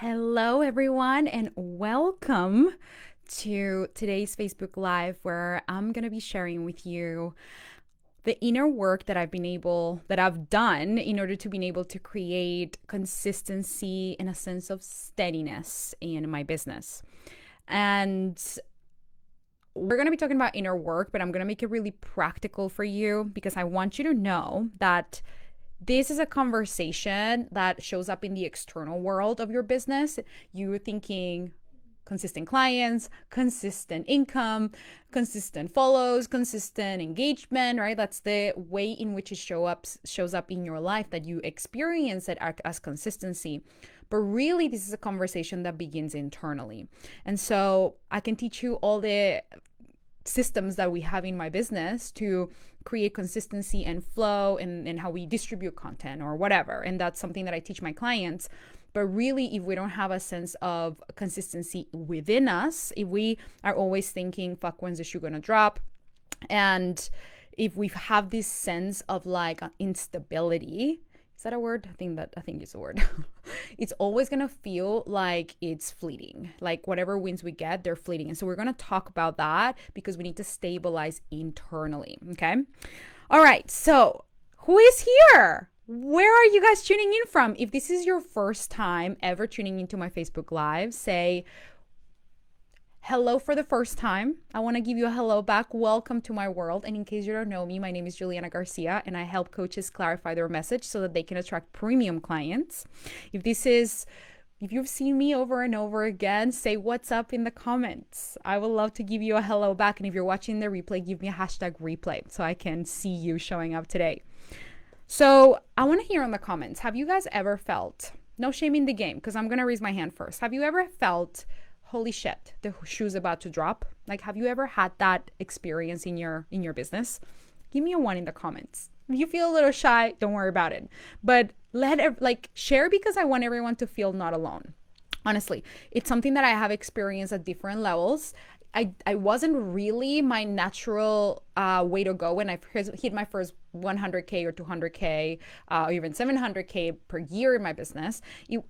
Hello, everyone, and welcome to today's Facebook Live, where I'm going to be sharing with you the inner work that I've done in order to be able to create consistency and a sense of steadiness in my business. And we're going to be talking about inner work, but I'm going to make it really practical for you because I want you to know that this is a conversation that shows up in the external world of your business. You're thinking consistent clients, consistent income, consistent follows, consistent engagement, right? That's the way in which it shows up in your life, that you experience it as consistency. But really, this is a conversation that begins internally. And so I can teach you all the systems that we have in my business to create consistency and flow and how we distribute content or whatever. And that's something that I teach my clients. But really, if we don't have a sense of consistency within us, if we are always thinking, fuck, when's the shoe gonna drop? And if we have this sense of like instability, is that a word? I think it's a word. It's always gonna feel like it's fleeting. Like whatever wins we get, they're fleeting. And so we're gonna talk about that because we need to stabilize internally. Okay. All right. So who is here? Where are you guys tuning in from? If this is your first time ever tuning into my Facebook Live, say hello for the first time. I want to give you a hello back. Welcome to my world. And in case you don't know me, my name is Juliana Garcia, and I help coaches clarify their message so that they can attract premium clients. If you've seen me over and over again, say what's up in the comments. I would love to give you a hello back. And if you're watching the replay, give me a hashtag replay so I can see you showing up today. So I want to hear in the comments, have you guys ever felt, no shame in the game, because I'm going to raise my hand first. Have you ever felt, holy shit, the shoe's about to drop? Like, have you ever had that experience in your business? Give me a 1 in the comments. If you feel a little shy, don't worry about it. But share, because I want everyone to feel not alone. Honestly, it's something that I have experienced at different levels. I wasn't really my natural way to go when I hit my first 100K or 200K or even 700K per year in my business.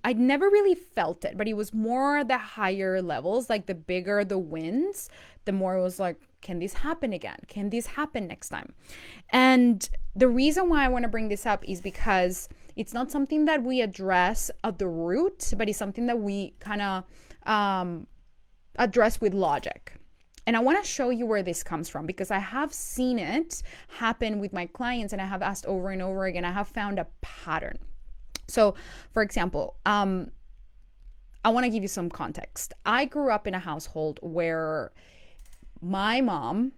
I never really felt it, but it was more the higher levels, like the bigger the wins, the more it was like, can this happen again? Can this happen next time? And the reason why I want to bring this up is because it's not something that we address at the root, but it's something that we kind of address with logic. And I want to show you where this comes from because I have seen it happen with my clients, and I have asked over and over again. I have found a pattern. So, for example, I want to give you some context. I grew up in a household where my mom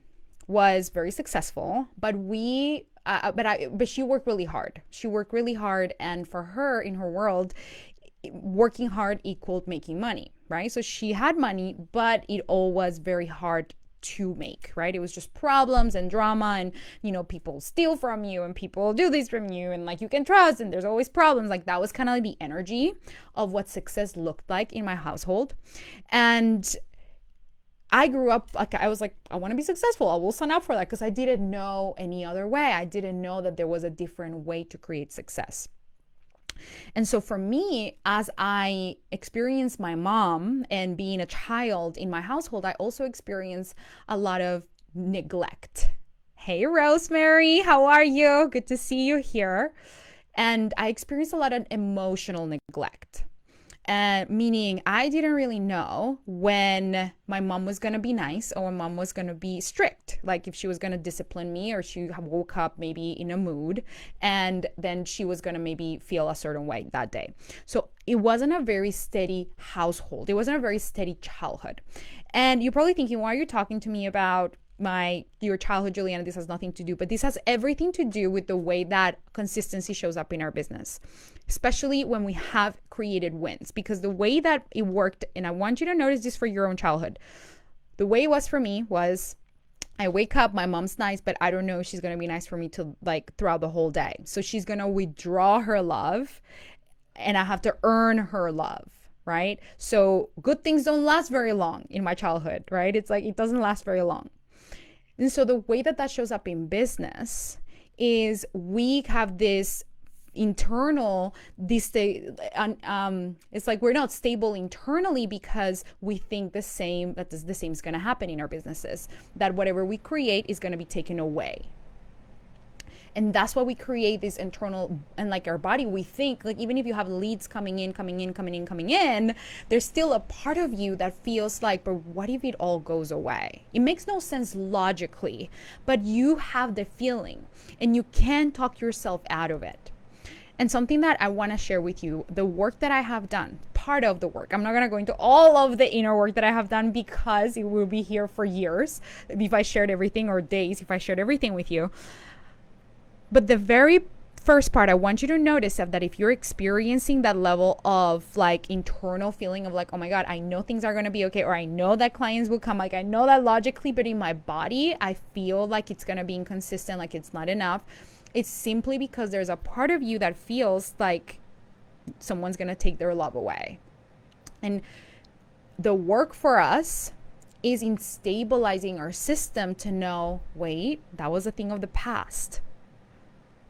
was very successful, but she worked really hard. She worked really hard, and for her, in her world, working hard equaled making money, right? So she had money, but it all was very hard to make, right? It was just problems and drama, and people steal from you and people do this from you, and like you can trust, and there's always problems. Like that was kind of like the energy of what success looked like in my household. And I grew up like I was like, I want to be successful. I will sign up for that because I didn't know any other way. I didn't know that there was a different way to create success. And so for me, as I experienced my mom and being a child in my household, I also experienced a lot of neglect. Hey, Rosemary, how are you? Good to see you here. And I experienced a lot of emotional neglect. Meaning I didn't really know when my mom was going to be nice or when mom was going to be strict, like if she was going to discipline me or she woke up maybe in a mood and then she was going to maybe feel a certain way that day. So it wasn't a very steady household. It wasn't a very steady childhood. And you're probably thinking, why are you talking to me about your childhood, Juliana? This has nothing to do, but this has everything to do with the way that consistency shows up in our business, especially when we have created wins. Because the way that it worked, and I want you to notice this for your own childhood, the way it was for me was I wake up, my mom's nice, but I don't know if she's going to be nice for me to like throughout the whole day. So she's going to withdraw her love and I have to earn her love. Right? So good things don't last very long in my childhood, right? It's like, it doesn't last very long. And so the way that shows up in business is we have this internal it's like we're not stable internally because we think the same is going to happen in our businesses, that whatever we create is going to be taken away. And that's why we create this internal, and like our body, we think like, even if you have leads coming in, there's still a part of you that feels like, but what if it all goes away? It makes no sense logically, but you have the feeling and you can talk yourself out of it. And something that I want to share with you, the work that I have done, part of the work, I'm not going to go into all of the inner work that I have done because it will be here for years if I shared everything, or days if I shared everything with you. But the very first part, I want you to notice that if you're experiencing that level of like internal feeling of like, oh my God, I know things are going to be okay, or I know that clients will come, like I know that logically, but in my body, I feel like it's going to be inconsistent, like it's not enough. It's simply because there's a part of you that feels like someone's going to take their love away. And the work for us is in stabilizing our system to know, wait, that was a thing of the past.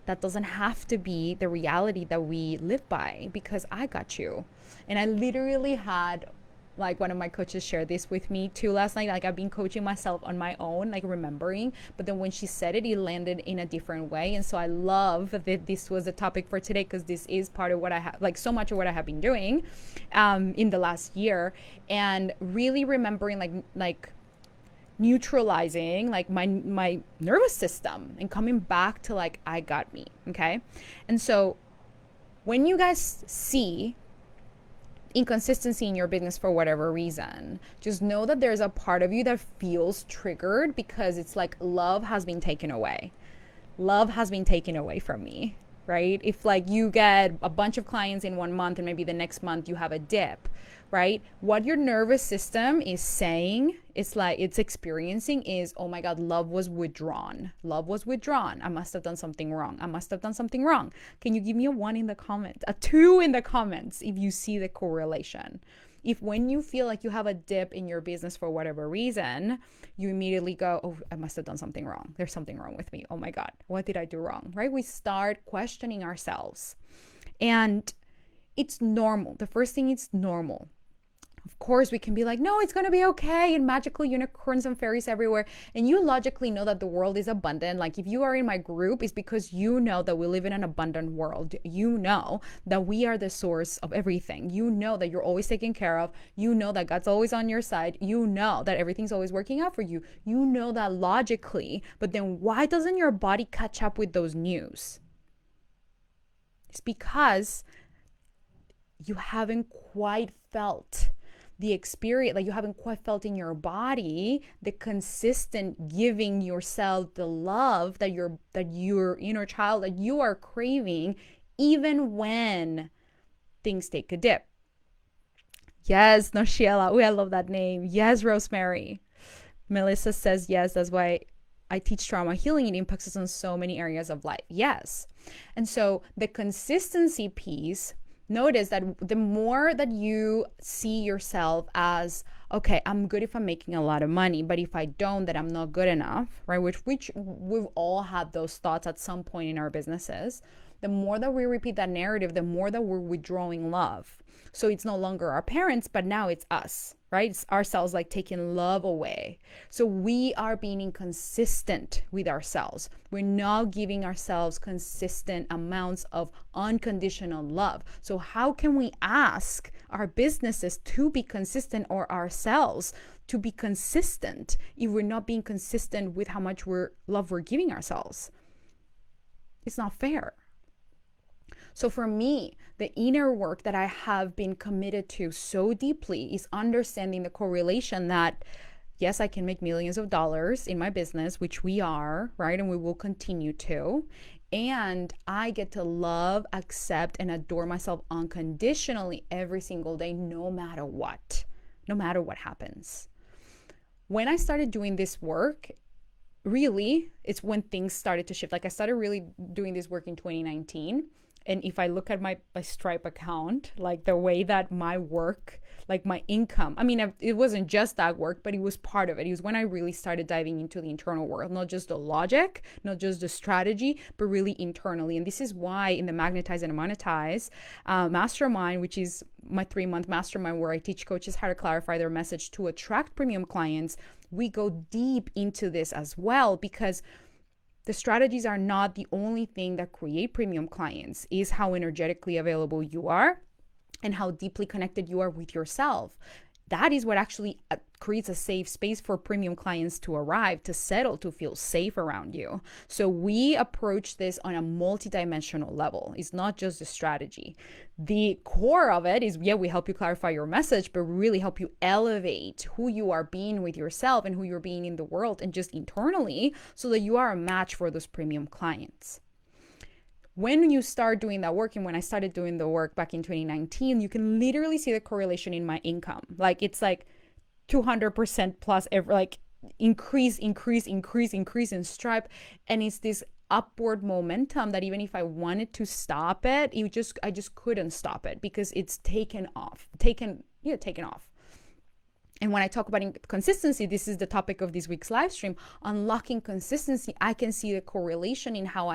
That doesn't have to be the reality that we live by, because I got you. And I literally had like one of my coaches shared this with me too last night. Like I've been coaching myself on my own, like remembering, but then when she said it, it landed in a different way. And so I love that this was a topic for today, because this is part of what I have, like so much of what I have been doing in the last year, and really remembering like neutralizing like my nervous system and coming back to like, I got me. Okay. And so when you guys see inconsistency in your business for whatever reason, just know that there's a part of you that feels triggered, because it's like love has been taken away. Love has been taken away from me, right? If like you get a bunch of clients in 1 month and maybe the next month you have a dip, right? What your nervous system is saying, it's like it's experiencing is, oh my God, love was withdrawn. Love was withdrawn. I must have done something wrong. I must have done something wrong. Can you give me a 1 in the comments, a 2 in the comments if you see the correlation? If when you feel like you have a dip in your business for whatever reason, you immediately go, oh, I must have done something wrong. There's something wrong with me. Oh my God, what did I do wrong, right? We start questioning ourselves. And it's normal. The first thing, it's normal. Of course, we can be like, no, it's going to be okay, and magical unicorns and fairies everywhere. And you logically know that the world is abundant. Like if you are in my group, it's because you know that we live in an abundant world. You know that we are the source of everything. You know that you're always taken care of. You know that God's always on your side. You know that everything's always working out for you. You know that logically. But then why doesn't your body catch up with those news? It's because you haven't quite felt the experience, like you haven't quite felt in your body the consistent giving yourself the love that your inner child, that you are craving, even when things take a dip. Yes, Noshiela. Oh, I love that name. Yes, Rosemary. Melissa says yes, that's why I teach trauma healing. It impacts us on so many areas of life. Yes. And so the consistency piece, notice that the more that you see yourself as, okay, I'm good if I'm making a lot of money, but if I don't, then I'm not good enough, right? Which we've all had those thoughts at some point in our businesses. The more that we repeat that narrative, the more that we're withdrawing love. So it's no longer our parents, but now it's us, right? It's ourselves, like taking love away. So we are being inconsistent with ourselves. We're not giving ourselves consistent amounts of unconditional love. So how can we ask our businesses to be consistent, or ourselves to be consistent, if we're not being consistent with how much love we're giving ourselves? It's not fair. So for me, the inner work that I have been committed to so deeply is understanding the correlation that, yes, I can make millions of dollars in my business, which we are, right? And we will continue to. And I get to love, accept, and adore myself unconditionally every single day, no matter what happens. When I started doing this work, really, it's when things started to shift. Like I started really doing this work in 2019. And if I look at my Stripe account, like the way that my work, like my income, I mean, it wasn't just that work, but it was part of it. It was when I really started diving into the internal world, not just the logic, not just the strategy, but really internally. And this is why in the Magnetize and Monetize mastermind, which is my 3-month mastermind where I teach coaches how to clarify their message to attract premium clients, we go deep into this as well, because the strategies are not the only thing that create premium clients. Is how energetically available you are and how deeply connected you are with yourself. That is what actually creates a safe space for premium clients to arrive, to settle, to feel safe around you. So we approach this on a multidimensional level. It's not just the strategy. The core of it is, we help you clarify your message, but really help you elevate who you are being with yourself and who you're being in the world and just internally, so that you are a match for those premium clients. When you start doing that work, and when I started doing the work back in 2019, you can literally see the correlation in my income. Like it's like 200% plus, like increase in Stripe. And it's this upward momentum that even if I wanted to stop it, I just couldn't stop it, because it's taken off. And when I talk about consistency, this is the topic of this week's live stream, unlocking consistency. I can see the correlation in how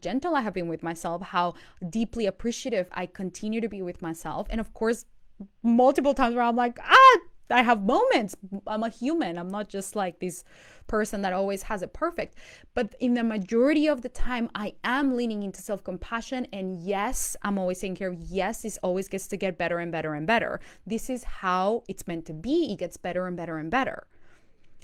gentle I have been with myself, how deeply appreciative I continue to be with myself. And of course, multiple times where I'm like, I have moments. I'm a human. I'm not just like this person that always has it perfect. But in the majority of the time, I am leaning into self-compassion. And yes, I'm always taking care of, yes, this always gets to get better and better and better. This is how it's meant to be. It gets better and better and better.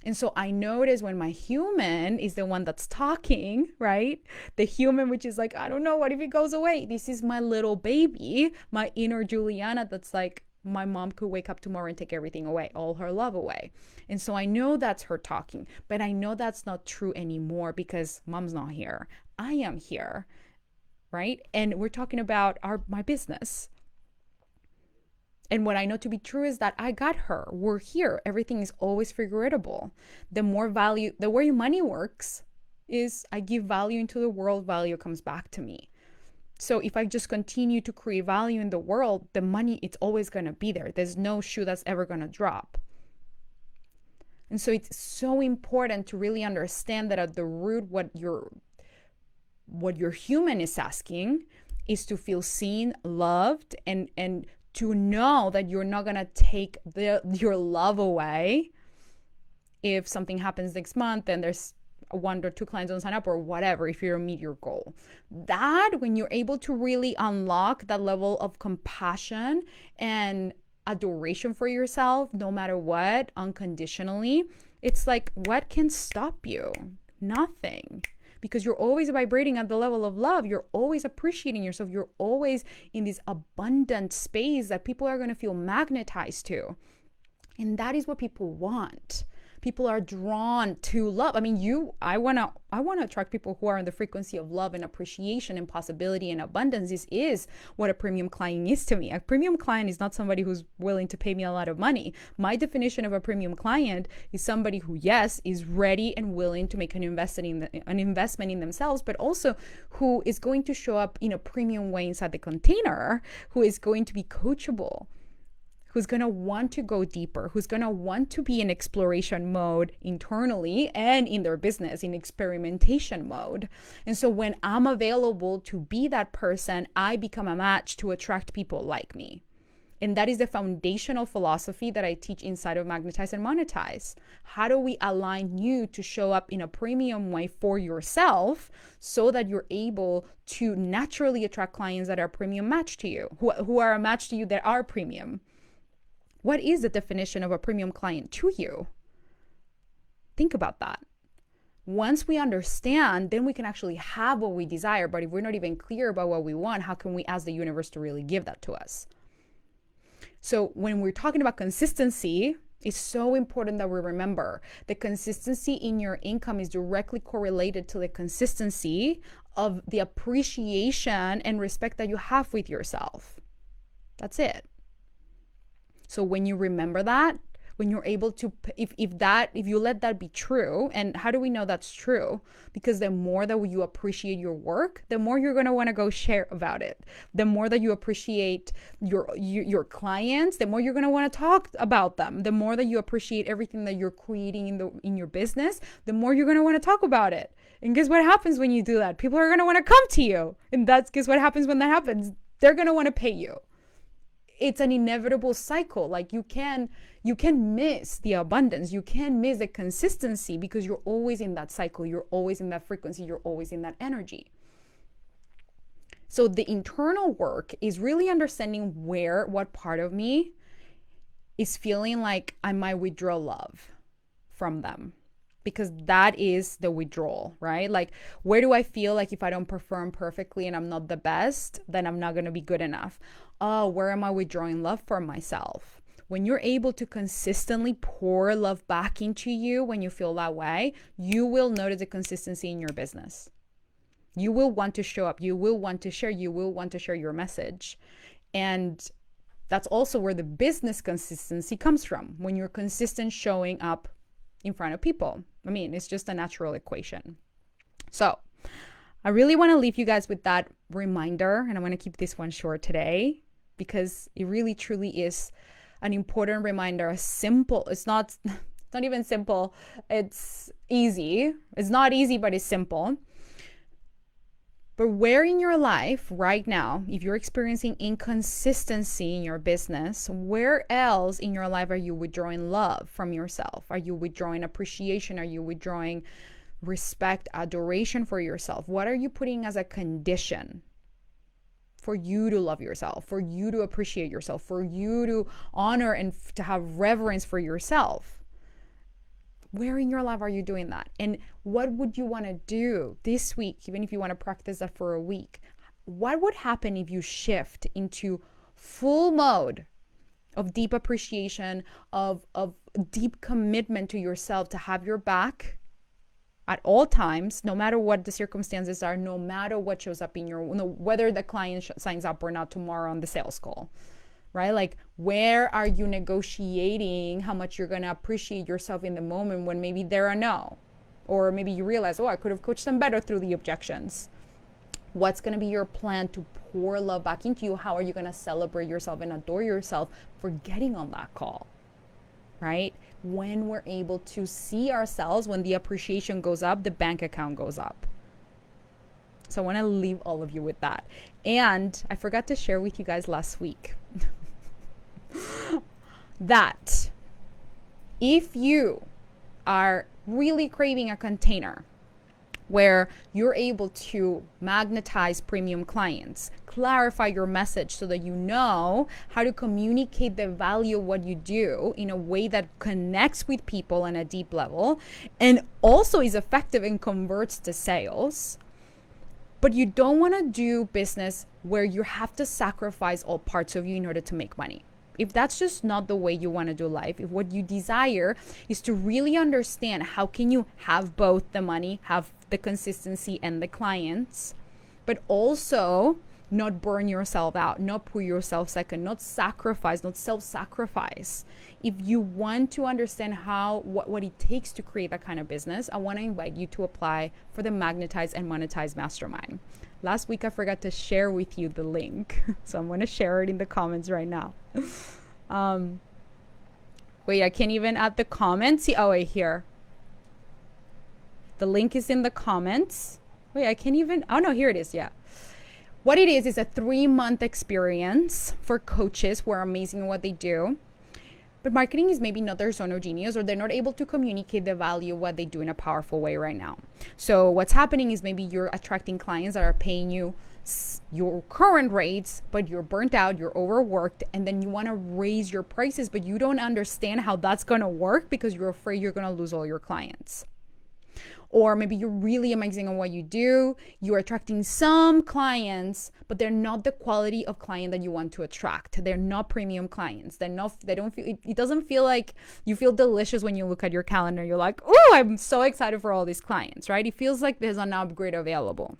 And so I notice when my human is the one that's talking, right? The human, which is like, I don't know, what if it goes away? This is my little baby, my inner Juliana that's like, my mom could wake up tomorrow and take everything away, all her love away. And so I know that's her talking, but I know that's not true anymore because mom's not here. I am here, right? And we're talking about my business. And what I know to be true is that I got her. We're here. Everything is always figureable. The way money works is I give value into the world, value comes back to me. So if I just continue to create value in the world, the money, it's always going to be there. There's no shoe that's ever going to drop. And so it's so important to really understand that at the root, what your human is asking is to feel seen, loved, and to know that you're not going to take your love away if something happens next month and there's 1 or 2 clients don't sign up or whatever, if you don't meet your goal. That, when you're able to really unlock that level of compassion and adoration for yourself, no matter what, unconditionally, it's like, what can stop you? Nothing. Because you're always vibrating at the level of love. You're always appreciating yourself. You're always in this abundant space that people are going to feel magnetized to. And that is what people want. People are drawn to love. I mean, I want to attract people who are in the frequency of love and appreciation and possibility and abundance. This is what a premium client is to me. A premium client is not somebody who's willing to pay me a lot of money. My definition of a premium client is somebody who, yes, is ready and willing to make an investment in themselves, but also who is going to show up in a premium way inside the container, who is going to be coachable, who's going to want to go deeper, who's going to want to be in exploration mode internally and in their business, in experimentation mode. And so when I'm available to be that person, I become a match to attract people like me. And that is the foundational philosophy that I teach inside of Magnetize and Monetize. How do we align you to show up in a premium way for yourself so that you're able to naturally attract clients that are premium match to you, who are a match to you that are premium? What is the definition of a premium client to you? Think about that. Once we understand, then we can actually have what we desire. But if we're not even clear about what we want, how can we ask the universe to really give that to us? So when we're talking about consistency, it's so important that we remember the consistency in your income is directly correlated to the consistency of the appreciation and respect that you have with yourself. That's it. So when you remember that, when you're able to, if you let that be true. And how do we know that's true? Because the more that you appreciate your work, the more you're going to want to go share about it. The more that you appreciate your clients, the more you're going to want to talk about them. The more that you appreciate everything that you're creating in your business, the more you're going to want to talk about it. And guess what happens when you do that? People are going to want to come to you. And guess what happens when that happens? They're going to want to pay you. It's an inevitable cycle. Like you can miss the abundance. You can miss the consistency because you're always in that cycle. You're always in that frequency. You're always in that energy. So the internal work is really understanding what part of me is feeling like I might withdraw love from them. Because that is the withdrawal, right? Like, where do I feel like if I don't perform perfectly and I'm not the best, then I'm not going to be good enough? Oh, where am I withdrawing love from myself? When you're able to consistently pour love back into you when you feel that way, you will notice the consistency in your business. You will want to show up. You will want to share. You will want to share your message. And that's also where the business consistency comes from. When you're consistent showing up in front of people. I mean, it's just a natural equation. So I really want to leave you guys with that reminder, and I'm going to keep this one short today because it really truly is an important reminder. It's not even simple. It's easy. It's not easy, but it's simple. But where in your life right now, if you're experiencing inconsistency in your business, where else in your life are you withdrawing love from yourself? Are you withdrawing appreciation? Are you withdrawing respect, adoration for yourself? What are you putting as a condition for you to love yourself, for you to appreciate yourself, for you to honor and to have reverence for yourself? Where in your life are you doing that? And what would you want to do this week, even if you want to practice that for a week? What would happen if you shift into full mode of deep appreciation, of deep commitment to yourself, to have your back at all times, no matter what the circumstances are, no matter what shows up in whether the client signs up or not tomorrow on the sales call? Right? Like, where are you negotiating how much you're going to appreciate yourself in the moment when maybe there are no? Or maybe you realize, I could have coached them better through the objections. What's going to be your plan to pour love back into you? How are you going to celebrate yourself and adore yourself for getting on that call? Right? When we're able to see ourselves, when the appreciation goes up, the bank account goes up. So I want to leave all of you with that. And I forgot to share with you guys last week that if you are really craving a container where you're able to magnetize premium clients, clarify your message so that you know how to communicate the value of what you do in a way that connects with people on a deep level and also is effective and converts to sales, but you don't want to do business where you have to sacrifice all parts of you in order to make money. If that's just not the way you want to do life, if what you desire is to really understand how can you have both the money, have the consistency and the clients, but also not burn yourself out, not put yourself second, not sacrifice, not self-sacrifice. If you want to understand what it takes to create that kind of business, I want to invite you to apply for the Magnetize and Monetize Mastermind. Last week, I forgot to share with you the link. So I'm going to share it in the comments right now. Wait, I can't even add the comments. See, wait, here. The link is in the comments. Wait, I can't even, no, here it is, yeah. What it is a 3-month experience for coaches who are amazing at what they do. But marketing is maybe not their zone of genius, or they're not able to communicate the value of what they do in a powerful way right now. So what's happening is maybe you're attracting clients that are paying you your current rates, but you're burnt out, you're overworked, and then you want to raise your prices, but you don't understand how that's going to work because you're afraid you're going to lose all your clients. Or maybe you're really amazing at what you do. You're attracting some clients, but they're not the quality of client that you want to attract. They're not premium clients. They don't feel, it doesn't feel like you feel delicious when you look at your calendar. You're like, oh, I'm so excited for all these clients, right? It feels like there's an upgrade available.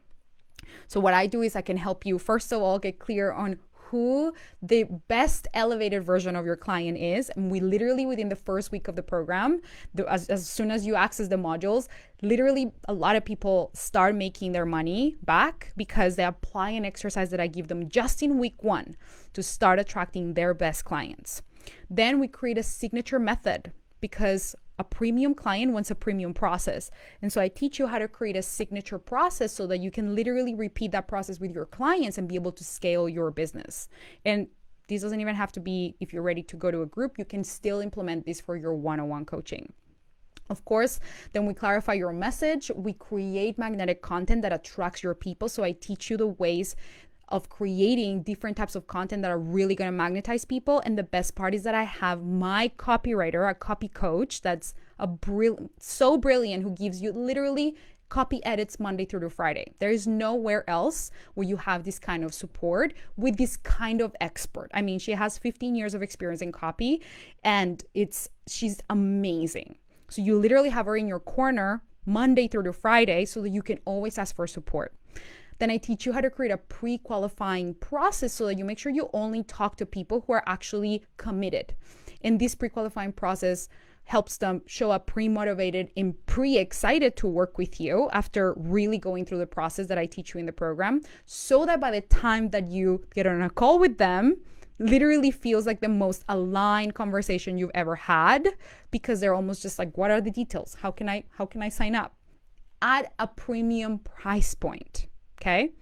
So what I do is I can help you, first of all, get clear on who the best elevated version of your client is. And we literally, within the first week of the program, as soon as you access the modules, literally a lot of people start making their money back because they apply an exercise that I give them just in week 1 to start attracting their best clients. Then we create a signature method because a premium client wants a premium process. And so I teach you how to create a signature process so that you can literally repeat that process with your clients and be able to scale your business. And this doesn't even have to be, if you're ready to go to a group, you can still implement this for your one-on-one coaching. Of course, then we clarify your message. We create magnetic content that attracts your people. So I teach you the ways of creating different types of content that are really going to magnetize people. And the best part is that I have my copywriter, a copy coach that's so brilliant, who gives you literally copy edits Monday through to Friday. There is nowhere else where you have this kind of support with this kind of expert. I mean, she has 15 years of experience in copy, and she's amazing. So you literally have her in your corner Monday through to Friday so that you can always ask for support. Then I teach you how to create a pre-qualifying process so that you make sure you only talk to people who are actually committed. And this pre-qualifying process helps them show up pre-motivated and pre-excited to work with you after really going through the process that I teach you in the program, so that by the time that you get on a call with them, literally feels like the most aligned conversation you've ever had, because they're almost just like, what are the details? How can I sign up? At a premium price point. Okay.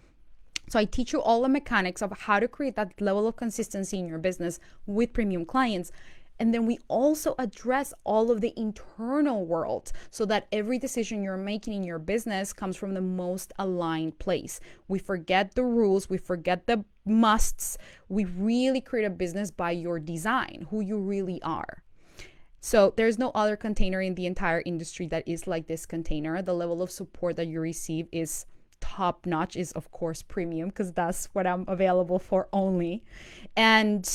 So I teach you all the mechanics of how to create that level of consistency in your business with premium clients. And then we also address all of the internal world so that every decision you're making in your business comes from the most aligned place. We forget the rules. We forget the musts. We really create a business by your design, who you really are. So there's no other container in the entire industry that is like this container. The level of support that you receive is top notch, is of course premium, because that's what I'm available for only. And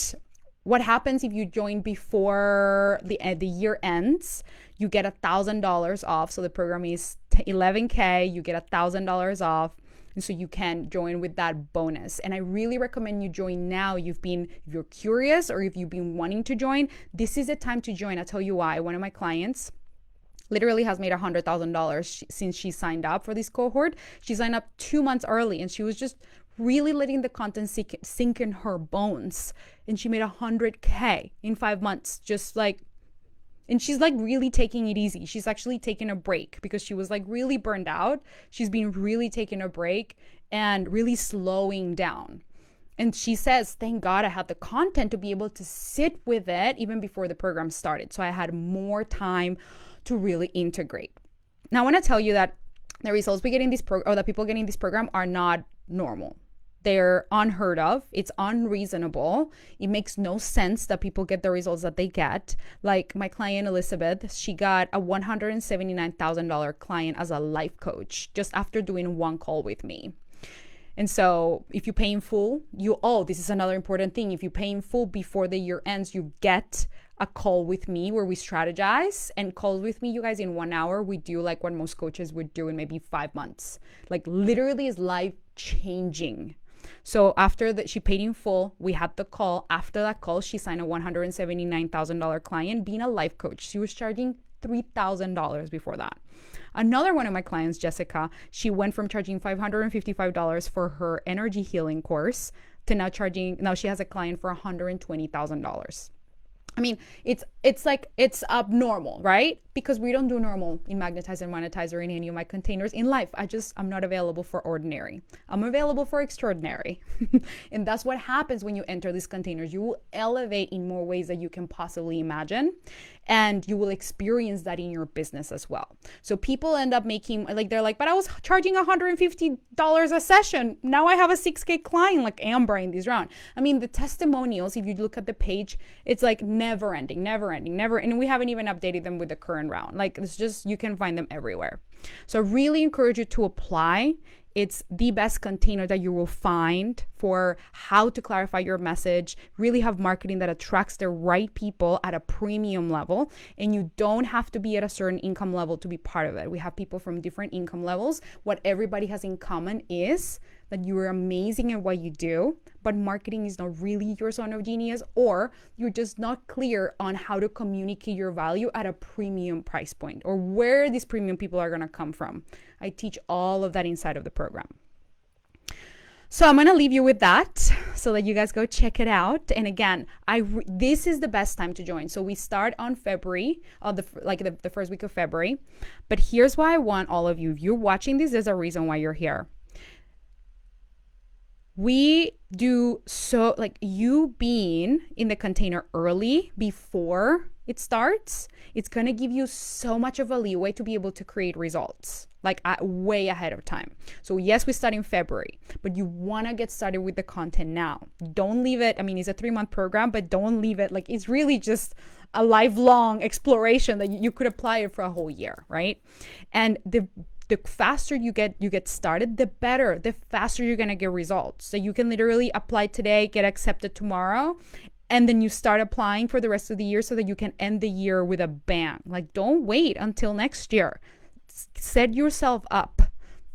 what happens if you join before the year ends? You get $1,000 off. So the program is $11K. You get $1,000 off. And so you can join with that bonus. And I really recommend you join now. If you're curious or if you've been wanting to join, this is the time to join. I'll tell you why. One of my clients literally has made $100,000 since she signed up for this cohort. She signed up 2 months early, and she was just really letting the content sink in her bones. And she made $100K in 5 months, and she's like really taking it easy. She's actually taking a break because she was like really burned out. She's been really taking a break and really slowing down. And she says, thank God I had the content to be able to sit with it even before the program started. So I had more time to really integrate. Now I want to tell you that the results we get in this program, or that people getting this program, are not normal. They're unheard of. It's unreasonable. It makes no sense that people get the results that they get. Like my client Elizabeth, she got a $179,000 client as a life coach just after doing one call with me. And so if you pay in full, this is another important thing. If you pay in full before the year ends, you get a call with me where we strategize. And calls with me, you guys, in 1 hour, we do like what most coaches would do in maybe 5 months. Like literally is life changing. So after that, she paid in full. We had the call. After that call, she signed a $179,000 client being a life coach. She was charging $3,000 before that. Another one of my clients, Jessica, she went from charging $555 for her energy healing course to now she has a client for $120,000. I mean, it's abnormal, right? Because we don't do normal in Magnetize and Monetize or in any of my containers in life. I'm not available for ordinary. I'm available for extraordinary. And that's what happens when you enter these containers. You will elevate in more ways that you can possibly imagine. And you will experience that in your business as well. So people end up making, they're like, but I was charging $150 a session. Now I have a 6K client, like Amber in this round. I mean, the testimonials, if you look at the page, it's like never ending. And we haven't even updated them with the current round. Like it's just, you can find them everywhere. So I really encourage you to apply. It's the best container that you will find for how to clarify your message, really have marketing that attracts the right people at a premium level. And you don't have to be at a certain income level to be part of it. We have people from different income levels. What everybody has in common is that you're amazing at what you do, but marketing is not really your zone of genius, or you're just not clear on how to communicate your value at a premium price point or where these premium people are going to come from. I teach all of that inside of the program. So I'm going to leave you with that so that you guys go check it out. And again, this is the best time to join. So we start on February, the first week of February. But here's why I want all of you, if you're watching this, there's a reason why you're here. We do so, like, you being in the container early before it starts, it's going to give you so much of a leeway to be able to create results, like way ahead of time. So yes, we start in February, but you want to get started with the content now. Don't leave it. I mean, it's a 3-month program, but don't leave it. Like, it's really just a lifelong exploration that you could apply it for a whole year, right? And the faster you get started, the better, the faster you're going to get results. So you can literally apply today, get accepted tomorrow, and then you start applying for the rest of the year so that you can end the year with a bang. Like, don't wait until next year. Set yourself up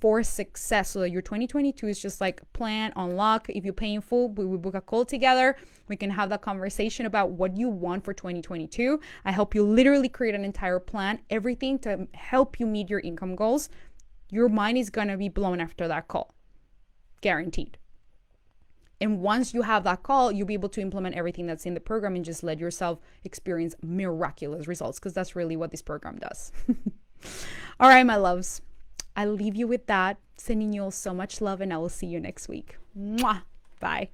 for success so that your 2022 is just like plan, unlock. If you pay in full, we will book a call together. We can have that conversation about what you want for 2022. I help you literally create an entire plan, everything to help you meet your income goals. Your mind is going to be blown after that call. Guaranteed. And once you have that call, you'll be able to implement everything that's in the program and just let yourself experience miraculous results, because that's really what this program does. All right, my loves. I leave you with that. Sending you all so much love, and I will see you next week. Mwah. Bye.